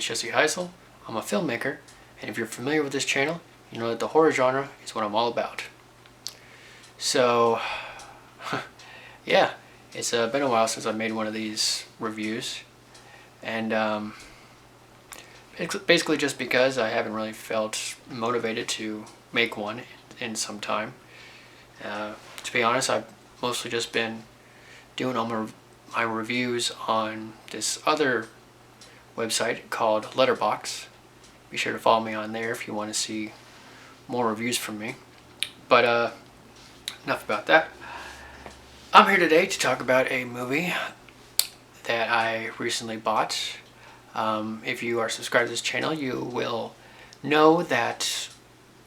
is Jesse Heisel. I'm a filmmaker, and if you're familiar with this channel, you know that the horror genre is what I'm all about. So, yeah, it's been a while since I made one of these reviews, and basically just because I haven't really felt motivated to make one in some time. To be honest, I've mostly just been doing all my reviews on this other website called Letterboxd. Be sure to follow me on there if you want to see more reviews from me. But enough about that. I'm here today to talk about a movie that I recently bought. If you are subscribed to this channel, you will know that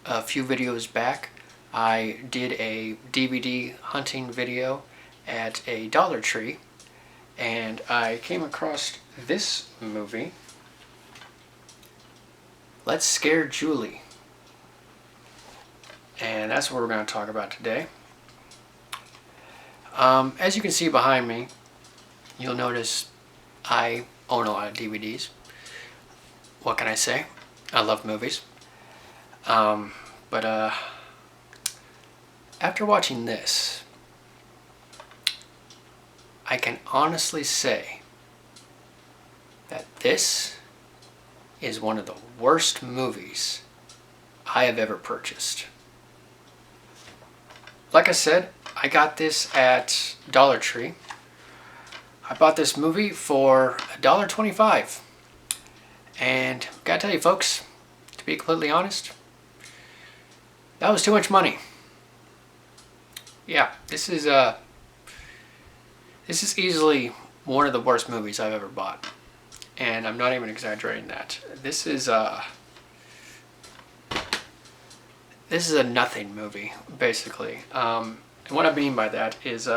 a few videos back I did a DVD hunting video at a Dollar Tree, and I came across this movie, Let's Scare Julie. And that's what we're going to talk about today. As you can see behind me, you'll notice I own a lot of DVDs. What can I say? I love movies. But after watching this, I can honestly say that this is one of the worst movies I have ever purchased. Like I said, I got this at Dollar Tree. I bought this movie for $1.25. And gotta tell you folks, to be completely honest, that was too much money. Yeah, this is easily one of the worst movies I've ever bought. And I'm not even exaggerating that. This is a nothing movie, basically. And what I mean by that is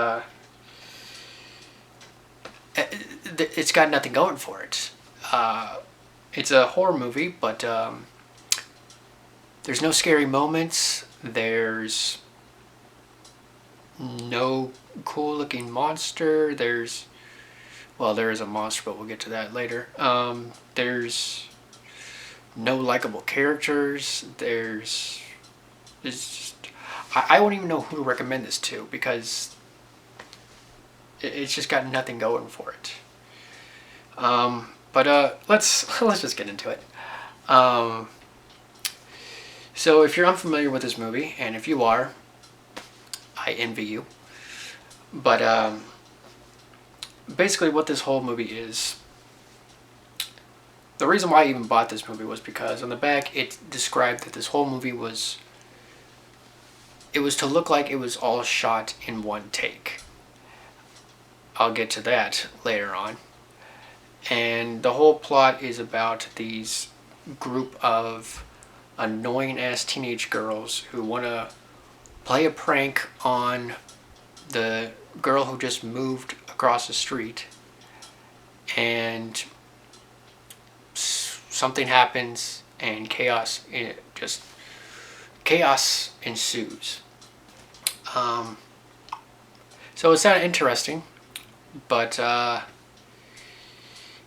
it's got nothing going for it. It's a horror movie, but there's no scary moments. There's no cool looking monster. There is a monster, but we'll get to that later. There's no likable characters. It's just, I wouldn't even know who to recommend this to, because it's just got nothing going for it. But let's just get into it. So if you're unfamiliar with this movie, and if you are, I envy you. But basically what this whole movie is, the reason why I even bought this movie was because on the back it described that this whole movie was to look like it was all shot in one take. I'll get to that later on. And the whole plot is about these group of annoying ass teenage girls who want to play a prank on the girl who just moved across the street, and something happens and chaos ensues. So it's kind of interesting, but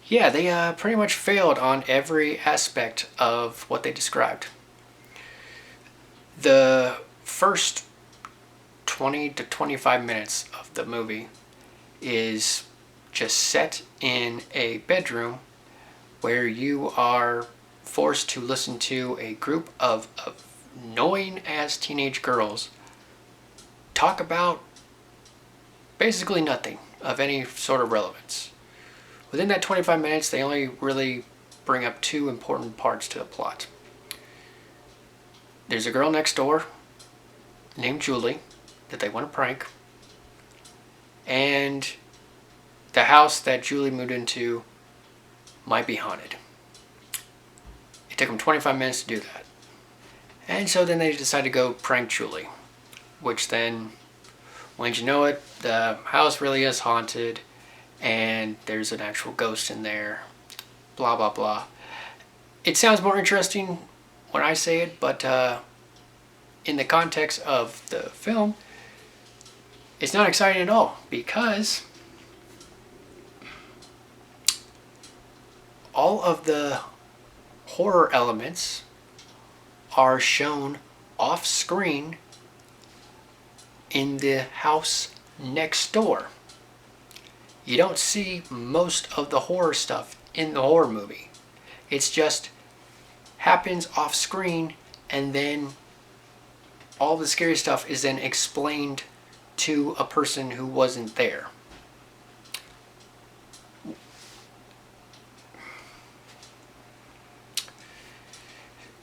yeah, they pretty much failed on every aspect of what they described. The first 20 to 25 minutes of the movie is just set in a bedroom where you are forced to listen to a group of annoying ass teenage girls talk about basically nothing of any sort of relevance. Within that 25 minutes, they only really bring up two important parts to the plot. There's a girl next door named Julie that they want to prank, and the house that Julie moved into might be haunted. It took them 25 minutes to do that. And so then they decide to go prank Julie, which then, when you know it, the house really is haunted, and there's an actual ghost in there, blah blah blah. It sounds more interesting when I say it, but in the context of the film, it's not exciting at all, because all of the horror elements are shown off screen in the house next door. You don't see most of the horror stuff in the horror movie. It's just happens off screen, and then all the scary stuff is then explained to a person who wasn't there.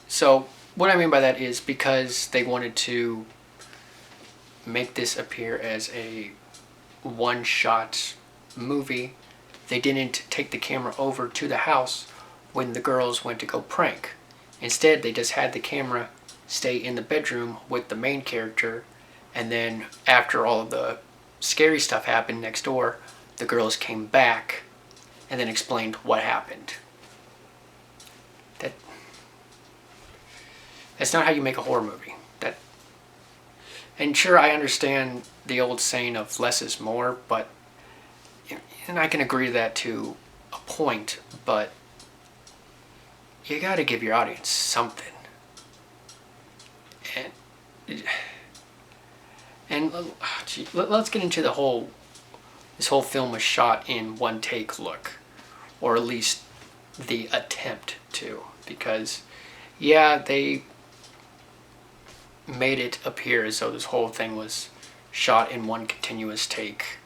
So what I mean by that is because they wanted to make this appear as a one-shot movie, they didn't take the camera over to the house when the girls went to go prank. Instead, they just had the camera stay in the bedroom with the main character, and then after all of the scary stuff happened next door, the girls came back and then explained what happened. That's not how you make a horror movie. And sure, I understand the old saying of less is more, and I can agree to that to a point, but you gotta give your audience something. And let's get into this whole film was shot in one take look, or at least the attempt to, because yeah, they made it appear as though this whole thing was shot in one continuous take.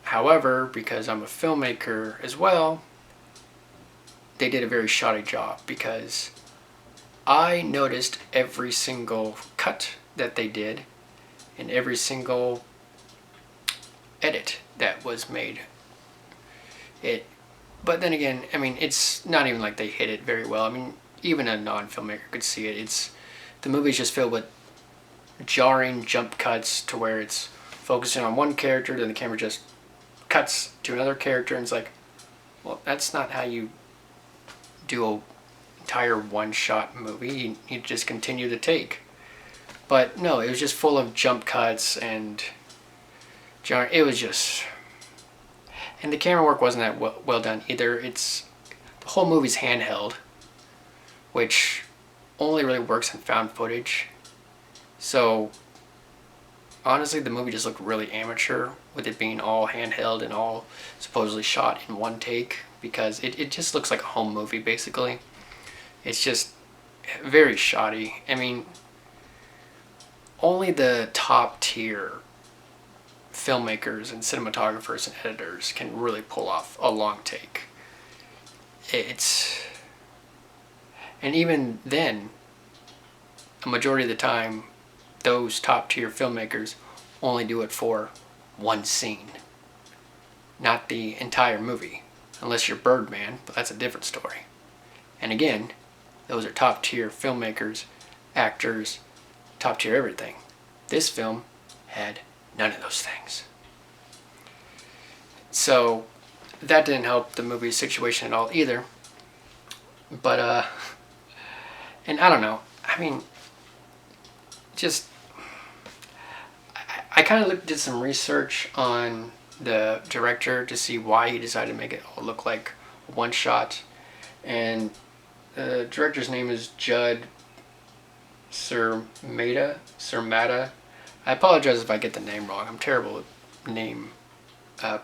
However, because I'm a filmmaker as well, they did a very shoddy job, because I noticed every single cut that they did and every single edit that was made. But then again, I mean, it's not even like they hit it very well. I mean, even a non-filmmaker could see it. The movie's just filled with jarring jump cuts to where it's focusing on one character, then the camera just cuts to another character, and it's like, well, that's not how you do an entire one-shot movie. You just continue the take. But no, it was just full of jump cuts and jarring. It was just... And the camera work wasn't that well done either. The whole movie's handheld, which only really works in found footage. So honestly, the movie just looked really amateur with it being all handheld and all supposedly shot in one take, because it just looks like a home movie basically. It's just very shoddy. I mean, only the top tier filmmakers and cinematographers and editors can really pull off a long take. And even then, a majority of the time, those top tier filmmakers only do it for one scene, not the entire movie, unless you're Birdman, but that's a different story. And again, those are top tier filmmakers, actors, top tier everything. This film had none of those things. So that didn't help the movie's situation at all either. But and I don't know, I mean, I kind of did some research on the director to see why he decided to make it all look like one shot. And the director's name is Judd Surmata. I apologize if I get the name wrong. I'm terrible with name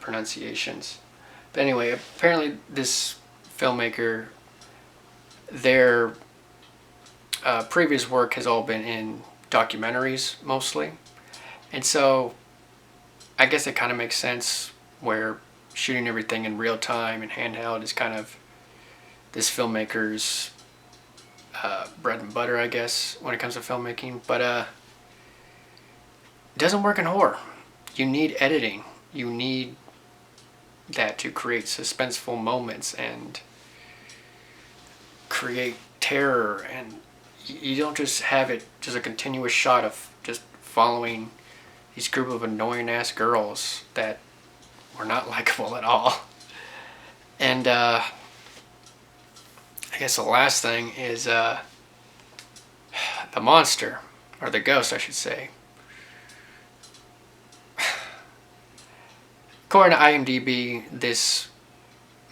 pronunciations. But anyway, apparently this filmmaker, their previous work has all been in documentaries mostly. And so I guess it kind of makes sense where shooting everything in real time and handheld is kind of this filmmaker's bread and butter, I guess, when it comes to filmmaking. But it doesn't work in horror. You need editing. You need that to create suspenseful moments and create terror, and you don't just have it just a continuous shot of just following these group of annoying ass girls that were not likable at all. And I guess the last thing is the monster, or the ghost I should say. According to IMDb, this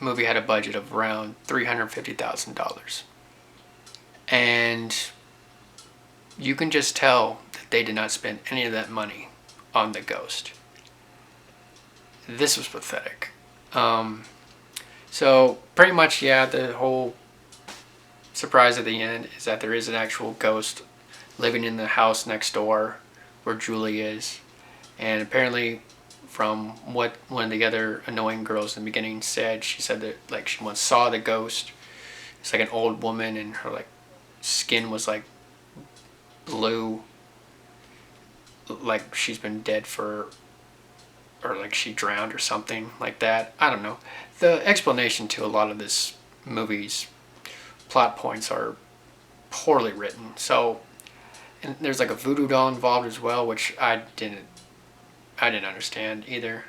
movie had a budget of around $350,000. And you can just tell that they did not spend any of that money on the ghost. This was pathetic. So pretty much, yeah, the whole surprise at the end is that there is an actual ghost living in the house next door where Julie is. And apparently, from what one of the other annoying girls in the beginning said, she said that like she once saw the ghost. It's like an old woman, and her like skin was like blue, like she's been dead for, or like she drowned or something like that. I don't know. The explanation to a lot of this movie's plot points are poorly written. So, and there's like a voodoo doll involved as well, which I didn't understand either.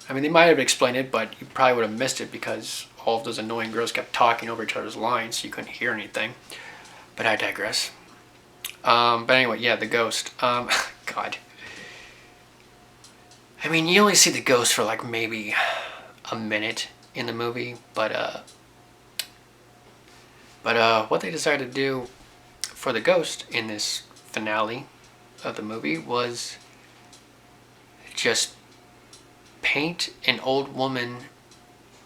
I mean, they might have explained it, but you probably would have missed it because all of those annoying girls kept talking over each other's lines, so you couldn't hear anything. But I digress. But anyway, yeah, the ghost. God. I mean, you only see the ghost for like maybe a minute in the movie, but what they decided to do for the ghost in this finale of the movie was just paint an old woman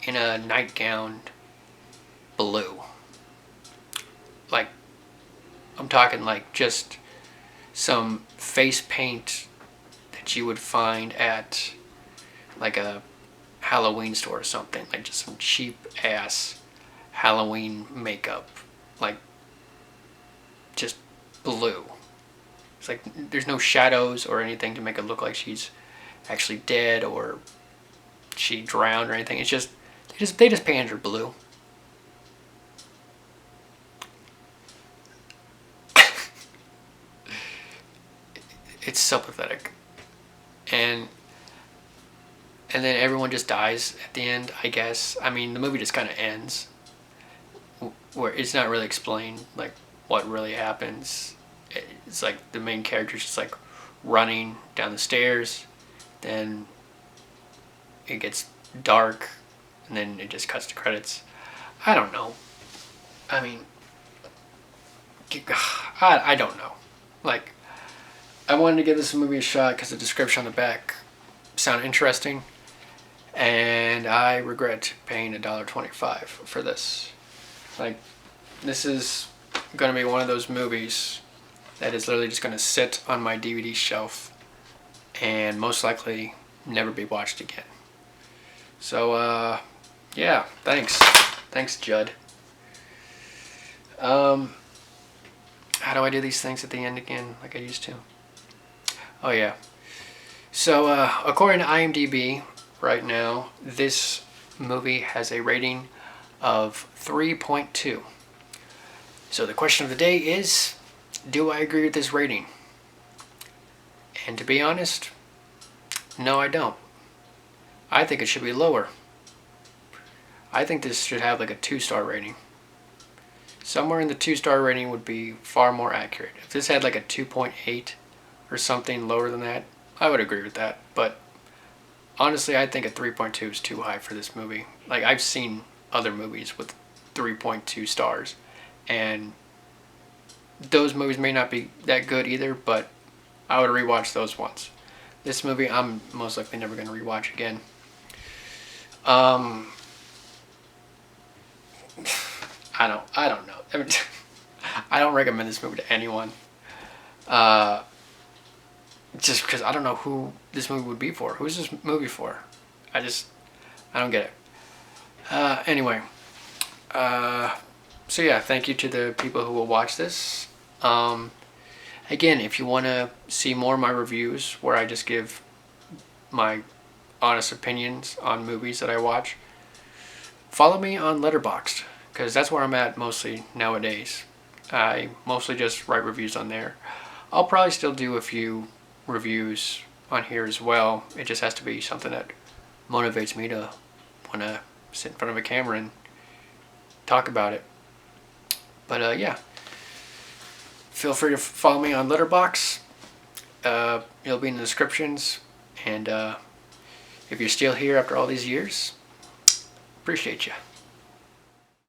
in a nightgown blue. Like, I'm talking like just some face paint that you would find at like a Halloween store or something. Like just some cheap ass Halloween makeup. Like just blue. It's like there's no shadows or anything to make it look like she's actually dead or she drowned or anything. It's just they just painted her blue. It's so pathetic. And then everyone just dies at the end, I guess. I mean, the movie just kind of ends where it's not really explained like what really happens. It's like the main character's just like running down the stairs, then it gets dark, and then it just cuts to credits. I don't know. I mean, I don't know. Like, I wanted to give this movie a shot because the description on the back sounded interesting, and I regret paying $1.25 for this. Like, this is going to be one of those movies that is literally just going to sit on my DVD shelf and most likely never be watched again. So, yeah, thanks. Thanks, Judd. How do I do these things at the end again like I used to? Oh, yeah. So, according to IMDb, right now, this movie has a rating of 3.2. So the question of the day is, do I agree with this rating? And to be honest, no, I don't. I think it should be lower. I think this should have like a 2-star rating. Somewhere in the 2-star rating would be far more accurate. If this had like a 2.8 or something lower than that, I would agree with that. But honestly, I think a 3.2 is too high for this movie. Like, I've seen other movies with 3.2 stars, and those movies may not be that good either, but I would rewatch those ones. This movie, I'm most likely never going to rewatch again. I don't know. I mean, I don't recommend this movie to anyone. Just because I don't know who this movie would be for. Who's this movie for? I don't get it. Anyway. So yeah, thank you to the people who will watch this. Again, if you want to see more of my reviews where I just give my honest opinions on movies that I watch, follow me on Letterboxd, because that's where I'm at mostly nowadays. I mostly just write reviews on there. I'll probably still do a few reviews on here as well. It just has to be something that motivates me to want to sit in front of a camera and talk about it. But yeah, feel free to follow me on Letterboxd. It'll be in the descriptions. And if you're still here after all these years, Appreciate you.